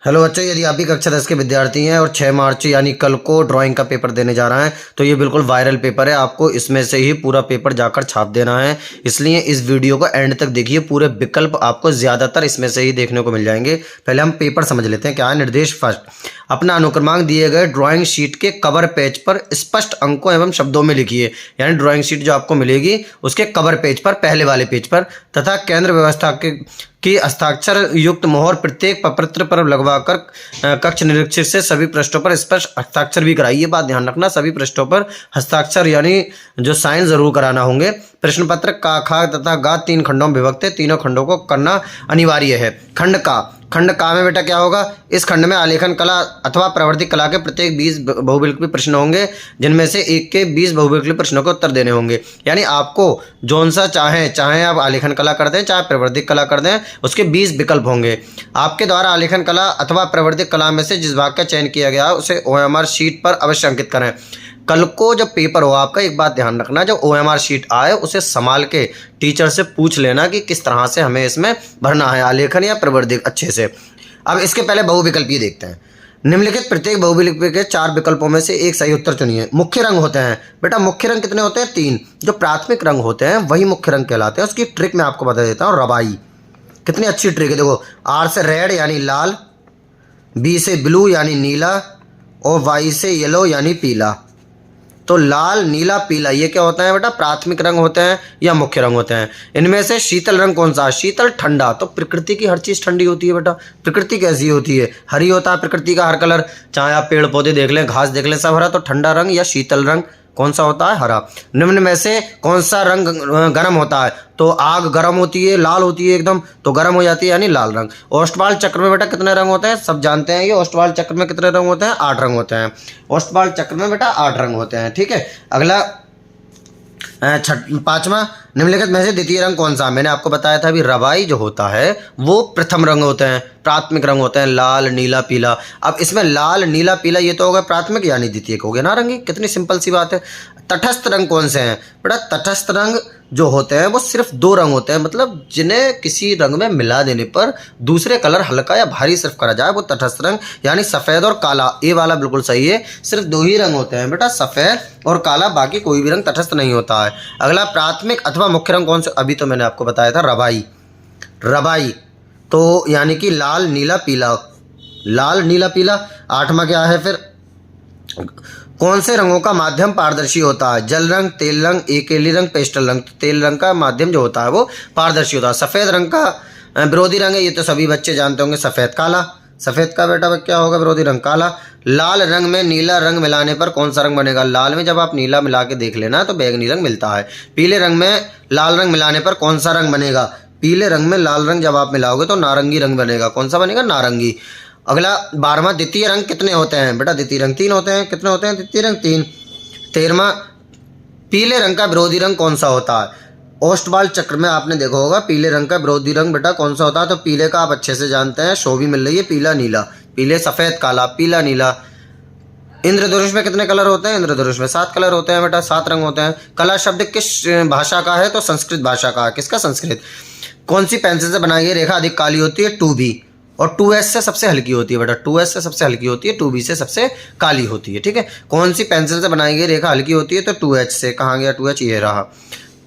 Hello बच्चों, यदि आप भी कक्षा 10 के विद्यार्थी हैं और 6 मार्च यानी कल को ड्राइंग का पेपर देने जा रहे हैं तो ये बिल्कुल वायरल पेपर है। आपको इसमें से ही पूरा पेपर जाकर छाप देना है, इसलिए इस वीडियो को एंड तक देखिए। पूरे विकल्प आपको ज़्यादातर इसमें से ही देखने को मिल जाएंगे। पहले हम पेपर समझ लेते हैं क्या है। निर्देश फर्स्ट, अपना अनुक्रमांक दिए गए ड्राइंग शीट के कवर पेज पर स्पष्ट अंकों एवं शब्दों में लिखिए। यानी ड्राइंग शीट जो आपको मिलेगी उसके कवर पेज पर, पहले वाले पेज पर, तथा केंद्र व्यवस्था की हस्ताक्षर युक्त मोहर प्रत्येक पत्र पर लगवाकर कक्ष निरीक्षक से सभी पृष्ठों पर स्पष्ट हस्ताक्षर भी कराइए। बात ध्यान रखना, सभी पृष्ठों पर हस्ताक्षर यानी जो साइन जरूर कराना होंगे। प्रश्न पत्र का, खा तथा गा 3 खंडों में विभक्त है, तीनों खंडों को करना अनिवार्य है। खंड का में बेटा क्या होगा, इस खंड में आलेखन कला अथवा प्रवृत्ति कला के प्रत्येक 20 बहुविकल्पी प्रश्न होंगे, जिनमें से एक के 20 बहुविकल्पी प्रश्नों के उत्तर देने होंगे। यानी आपको जौन सा चाहे आप आलेखन कला कर दें चाहे प्रवृत्ति कला कर दें, उसके 20 विकल्प होंगे। आपके द्वारा आलेखन कला अथवा प्रवृत्ति कला में से जिस भाग का चयन किया गया है उसे OMR शीट पर अवश्य अंकित करें। कल को जब पेपर हो आपका, एक बात ध्यान रखना, जब OMR शीट आए उसे संभाल के टीचर से पूछ लेना कि किस तरह से हमें इसमें भरना है, आलेखन या प्रवृत्ति अच्छे से। अब इसके पहले बहुविकल्पी देखते हैं। निम्नलिखित प्रत्येक बहुविकल्पी के 4 विकल्पों में से एक सही उत्तर चुनिए। मुख्य रंग होते हैं बेटा, मुख्य रंग कितने होते हैं? 3। जो प्राथमिक रंग होते हैं वही मुख्य रंग कहलाते हैं। उसकी ट्रिक मैं आपको बता देता हूँ। रबाई कितनी अच्छी ट्रिक है, देखो। R से रेड यानी लाल, B से ब्लू यानी नीला, और Y से येलो यानी पीला। तो लाल, नीला, पीला, ये क्या होता है बेटा? प्राथमिक रंग होते हैं या मुख्य रंग होते हैं। इनमें से शीतल रंग कौन सा है? शीतल, ठंडा। तो प्रकृति की हर चीज़ ठंडी होती है बेटा। प्रकृति कैसी होती है? हरी होता है प्रकृति का हर कलर। चाहे आप पेड़ पौधे देख लें, घास देख लें, सब हरा। तो ठंडा रंग या शीतल रंग कौन सा होता है? हरा। निम्न में से कौन सा रंग गर्म होता है? तो आग गर्म होती है, लाल होती है एकदम, तो गर्म हो जाती है, यानी लाल रंग। ओष्टवाल चक्र में बेटा कितने रंग होते हैं? सब जानते हैं ये। ओष्टवाल चक्र में कितने रंग होते हैं? 8 रंग होते हैं। ओष्टवाल चक्र में बेटा 8 रंग होते हैं। ठीक है। अगला 5वां, निम्नलिखित में से द्वितीय रंग कौन सा? मैंने आपको बताया था अभी, रबाई जो होता है वो प्रथम रंग होते हैं, प्राथमिक रंग होते हैं, लाल, नीला, पीला। अब इसमें लाल, नीला, पीला ये तो होगा प्राथमिक, यानी द्वितीय हो गया नारंगी। कितनी सिंपल सी बात है। तटस्थ रंग कौन से हैं बेटा? तटस्थ रंग जो होते हैं वो सिर्फ 2 रंग होते हैं, मतलब जिन्हें किसी रंग में मिला देने पर दूसरे कलर हल्का या भारी सिर्फ करा जाए, वो तटस्थ रंग, यानी सफ़ेद और काला। ये वाला बिल्कुल सही है। सिर्फ 2 ही रंग होते हैं बेटा, सफ़ेद और काला, बाकी कोई भी रंग तटस्थ नहीं होता है। अगला प्राथमिक अथवा मुख्य रंग कौन से? अभी तो मैंने आपको बताया था, रबाई। तो यानी कि लाल, नीला, पीला, लाल, नीला, पीला। 8वां क्या है फिर? कौन से रंगों का माध्यम पारदर्शी होता है? जल रंग, तेल रंग, एकेली रंग, पेस्टल रंग। तेल रंग का माध्यम जो होता है वो पारदर्शी होता है। सफ़ेद रंग का विरोधी रंग है, ये तो सभी बच्चे जानते होंगे, सफ़ेद। काला, सफ़ेद का बेटा क्या होगा? विरोधी रंग काला। लाल रंग में नीला रंग मिलाने पर कौन सा रंग बनेगा? लाल में जब आप नीला मिला के देख लेना तो बैंगनी रंग मिलता है। पीले रंग में लाल रंग मिलाने पर कौन सा रंग बनेगा? पीले रंग में लाल रंग जब आप मिलाओगे तो नारंगी रंग बनेगा। कौन सा बनेगा? नारंगी। अगला 12वां, द्वितीय रंग कितने होते हैं बेटा? द्वितीय रंग 3 होते हैं। कितने होते हैं द्वितीय रंग? 3। 13वां, पीले रंग का विरोधी रंग कौन सा होता है? ओष्टवाल चक्र में आपने देखा होगा पीले रंग का विरोधी रंग बेटा कौन सा होता है? तो पीले का आप अच्छे से जानते हैं, शो भी मिल रही है, पीला, नीला। पीले, सफ़ेद, काला, पीला, नीला। इंद्रधनुष में कितने कलर होते हैं? इंद्रधनुष में 7 कलर होते हैं बेटा, 7 रंग होते हैं। कला शब्द किस भाषा का है? तो संस्कृत भाषा का है। किसका? संस्कृत। कौन सी पेंसिल से बनाई गई रेखा अधिक काली होती है? 2B। और 2S से सबसे हल्की होती है बेटा, 2S से सबसे हल्की होती है, 2B से सबसे काली होती है। ठीक है। कौन सी पेंसिल से बनाई गई रेखा हल्की होती है? तो 2H से। कहाँ गया 2H? ये रहा।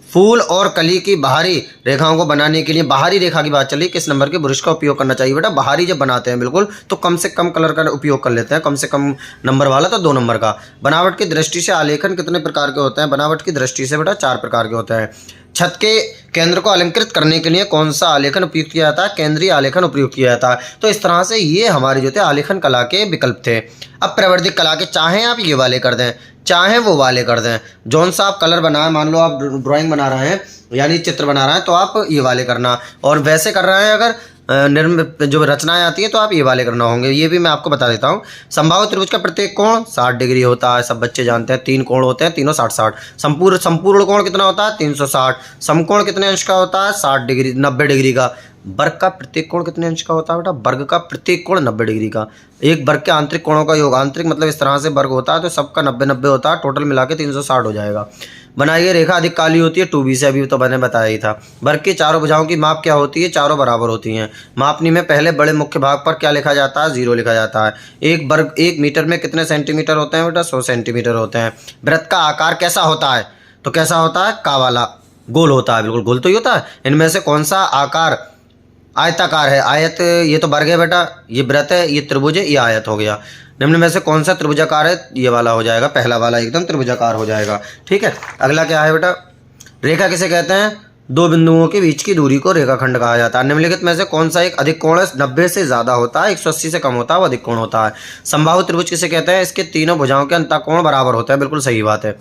फूल और कली की बाहरी रेखाओं को बनाने के लिए, बाहरी रेखा की बात चली, किस नंबर के ब्रश का उपयोग करना चाहिए बेटा? बाहरी जब बनाते हैं बिल्कुल तो कम से कम कलर का उपयोग कर लेते हैं, कम से कम नंबर वाला तो 2 नंबर का। बनावट की दृष्टि से आलेखन कितने प्रकार के होते हैं? बनावट की दृष्टि से बेटा 4 प्रकार के होते हैं। छत के केंद्र को अलंकृत करने के लिए कौन सा आलेखन उपयोग किया जाता है? केंद्रीय आलेखन उपयोग किया जाता है। तो इस तरह से ये हमारे जो थे आलेखन कला के विकल्प थे। अब प्रवर्धित कला के, चाहे आप ये वाले कर दें चाहे वो वाले कर दें, जौन सा आप कलर बनाए, मान लो आप ड्राइंग बना रहे हैं यानी चित्र बना रहे हैं तो आप ये वाले करना, और वैसे कर रहे हैं अगर जो रचनाएं आती है तो आप ये वाले करना होंगे। ये भी मैं आपको बता देता हूँ। संभावित त्रिभुज का प्रत्येक कोण 60 डिग्री होता है, सब बच्चे जानते हैं। 3 कोण होते हैं, तीनों 60-60। संपूर्ण कोण कितना होता है? 360। समकोण कितने अंश का होता है? 60 डिग्री, 90 डिग्री का। वर्ग का प्रत्येक कोण कितने अंश का होता है बेटा? वर्ग का प्रत्येक कोण 90 डिग्री का। एक वर्ग के आंतरिक कोणों का योग, आंतरिक मतलब इस तरह से वर्ग होता है तो सबका 90-90 होता है, टोटल मिला के 360 हो जाएगा। बनाई गई रेखा अधिक काली होती है 2b से, अभी तो मैंने बताया ही था। वर्ग की चारों भुजाओं की माप क्या होती है, चारों बराबर होती हैं। मापनी में पहले बड़े मुख्य भाग पर क्या लिखा जाता है, 0 लिखा जाता है। एक मीटर में कितने सेंटीमीटर होते हैं बेटा, 100 सेंटीमीटर होते हैं। वृत्त का आकार कैसा होता है, तो कैसा होता है, का वाला गोल होता है, बिल्कुल गोल तो ही होता है। इनमें से कौन सा आकार आयताकार है, आयत ये तो वर्ग है बेटा, ये वृत्त है, ये त्रिभुज है, ये आयत हो गया। निम्न में से कौन सा त्रिभुजाकार है, ये वाला हो जाएगा, पहला वाला एकदम त्रिभुजाकार हो जाएगा। ठीक है, अगला क्या है बेटा, रेखा किसे कहते हैं, दो बिंदुओं के बीच की दूरी को रेखाखंड कहा जाता है। निम्नलिखित में से कौन सा एक अधिक कोण 90 से ज्यादा होता है, 180 से कम होता है, वो अधिक कोण होता है। समबाहु त्रिभुज किसे कहते हैं, इसके तीनों भुजाओं के अंतःकोण बराबर होते हैं, बिल्कुल सही बात है।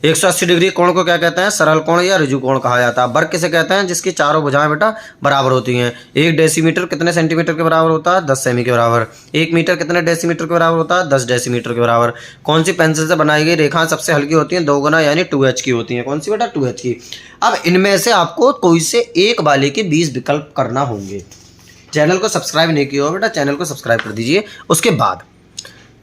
180 डिग्री कोण को क्या कहते हैं, सरल कोण या ऋजु कोण कहा जाता है। वर्ग किसे कहते हैं, जिसकी चारों भुजाएं बेटा बराबर होती हैं। 1 डेसीमीटर कितने सेंटीमीटर के बराबर होता है, 10 सेमी के बराबर। 1 मीटर कितने डेसीमीटर के बराबर होता है, 10 डेसीमीटर के बराबर। कौन सी पेंसिल से बनाई गई रेखाएं सबसे हल्की होती हैं, 2 गुना यानी 2H की होती हैं। कौन सी बेटा, 2H की। अब इनमें से आपको कोई से एक वाले के 20 विकल्प करना होंगे। चैनल को सब्सक्राइब नहीं किया हो बेटा, चैनल को सब्सक्राइब कर दीजिए। उसके बाद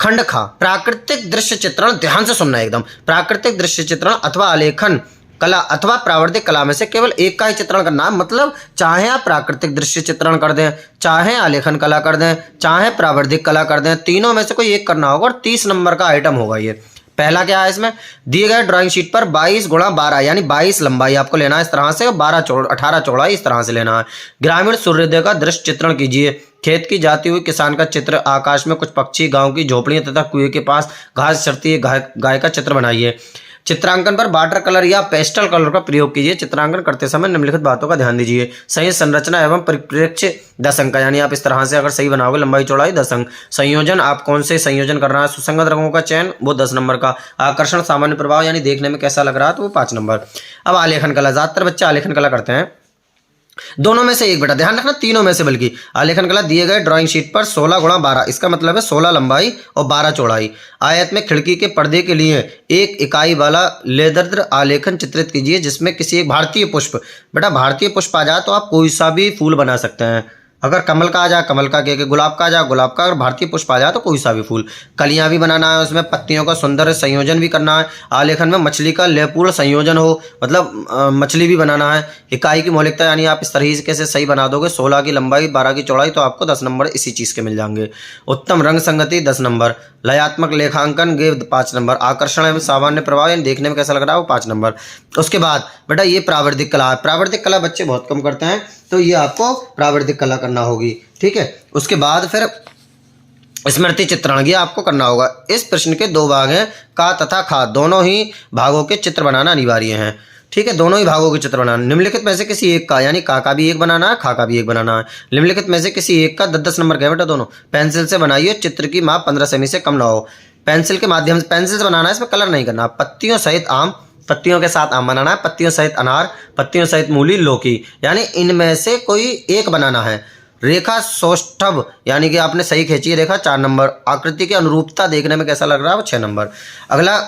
खंड खा, प्राकृतिक दृश्य चित्रण, ध्यान से सुनना एकदम। प्राकृतिक दृश्य चित्रण अथवा आलेखन कला अथवा प्रावर्तिक कला में से केवल एक का ही चित्रण करना है। मतलब चाहे आप प्राकृतिक दृश्य चित्रण कर दें, चाहे आलेखन कला कर दें, चाहे प्रावर्तिक कला कर दें, तीनों में से कोई एक करना होगा और 30 नंबर का आइटम होगा ये। पहला क्या है, इसमें दिए गए ड्राइंग शीट पर 22 गुणा 12 यानी 22 लंबाई आपको लेना है इस तरह से, 18 चौड़ाई इस तरह से लेना है। ग्रामीण सूर्योदय का दृश्य चित्रण कीजिए। खेत की जाती हुई किसान का चित्र, आकाश में कुछ पक्षी, गांव की झोपड़ियां तथा कुएं के पास घास चरती है गाय का चित्र बनाइए। चित्रांकन पर वाटर कलर या पेस्टल कलर का प्रयोग कीजिए। चित्रांकन करते समय निम्नलिखित बातों का ध्यान दीजिए। सही संरचना एवं परिप्रेक्ष्य 10 अंक का, यानी आप इस तरह से अगर सही बनाओगे, लंबाई चौड़ाई 10 अंक। संयोजन, आप कौन से संयोजन कर रहा है, सुसंगत रंगों का चयन, वो 10 नंबर का। आकर्षण, सामान्य प्रभाव यानी देखने में कैसा लग रहा है, तो वो 5 नंबर। अब आलेखन कला, ज्यादातर बच्चे आलेखन कला करते हैं। दोनों में से एक बेटा, ध्यान रखना तीनों में से, बल्कि आलेखन कला दिए गए ड्राइंग शीट पर 16 गुणा 12, इसका मतलब है 16 लंबाई और 12 चौड़ाई। आयत में खिड़की के पर्दे के लिए 1 इकाई वाला लेदर आलेखन चित्रित कीजिए जिसमें किसी एक भारतीय पुष्प, बेटा भारतीय पुष्प आ जाए तो आप कोई सा भी फूल बना सकते हैं। अगर कमल का आ जाए कमल का, के गुलाब का आ जाए गुलाब का, अगर भारतीय पुष्प आ जाए तो कोई सा भी फूल। कलियां भी बनाना है, उसमें पत्तियों का सुंदर संयोजन भी करना है। आलेखन में मछली का लेपूर्ण संयोजन हो, मतलब मछली भी बनाना है। इकाई की मौलिकता यानी आप इस तरीके से सही बना दोगे, 16 की लंबाई 12 की चौड़ाई, तो आपको 10 नंबर इसी चीज़ के मिल जाएंगे। उत्तम रंग संगति 10 नंबर। लयात्मक लेखांकन गे 5 नंबर। आकर्षण एवं सामान्य प्रभाव यानी देखने में कैसा लग रहा है, वो 5 नंबर। उसके बाद बेटा ये प्रावर्तिक कला है। प्रावर्तिक कला बच्चे बहुत कम करते हैं, तो ये आपको प्रावर्तिक कला करना होगी। ठीक है, उसके बाद फिर स्मृति चित्रण ये आपको करना होगा। इस प्रश्न के 2 भाग हैं, का तथा खा, दोनों ही भागों के चित्र बनाना अनिवार्य है। ठीक है, दोनों ही भागों के चित्र बनाना। निम्नलिखित में से किसी एक का, यानी का भी एक बनाना है, खा का भी एक बनाना है। निम्नलिखित में से किसी एक का 10-10 नंबर का है बेटा दोनों। पेंसिल से बनाइए, चित्र की माप 15 सेमी से कम ना हो। पेंसिल के माध्यम से, पेंसिल से बनाना है, इसमें कलर नहीं करना। पत्तियों सहित आम, पत्तियों के साथ आम बनाना है। पत्तियों सहित अनार, पत्तियों सहित मूली, लौकी, यानी इनमें से कोई एक बनाना है। रेखा सौष्ठव यानी कि आपने सही खींची है रेखा, 4 नंबर। आकृति की अनुरूपता देखने में कैसा लग रहा है, वो 6 नंबर। अगला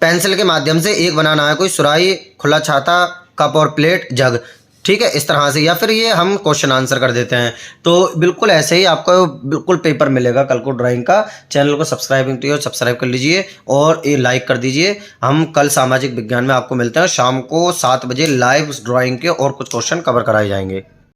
पेंसिल के माध्यम से एक बनाना है, कोई सुराही, खुला छाता, कप और प्लेट, जग। ठीक है, इस तरह से, या फिर ये हम क्वेश्चन आंसर कर देते हैं। तो बिल्कुल ऐसे ही आपको बिल्कुल पेपर मिलेगा कल को ड्राइंग का। चैनल को सब्सक्राइब कर लीजिए और ये लाइक कर दीजिए। हम कल सामाजिक विज्ञान में आपको मिलते हैं शाम को 7 बजे, लाइव ड्राइंग के और कुछ क्वेश्चन कवर कराए जाएंगे।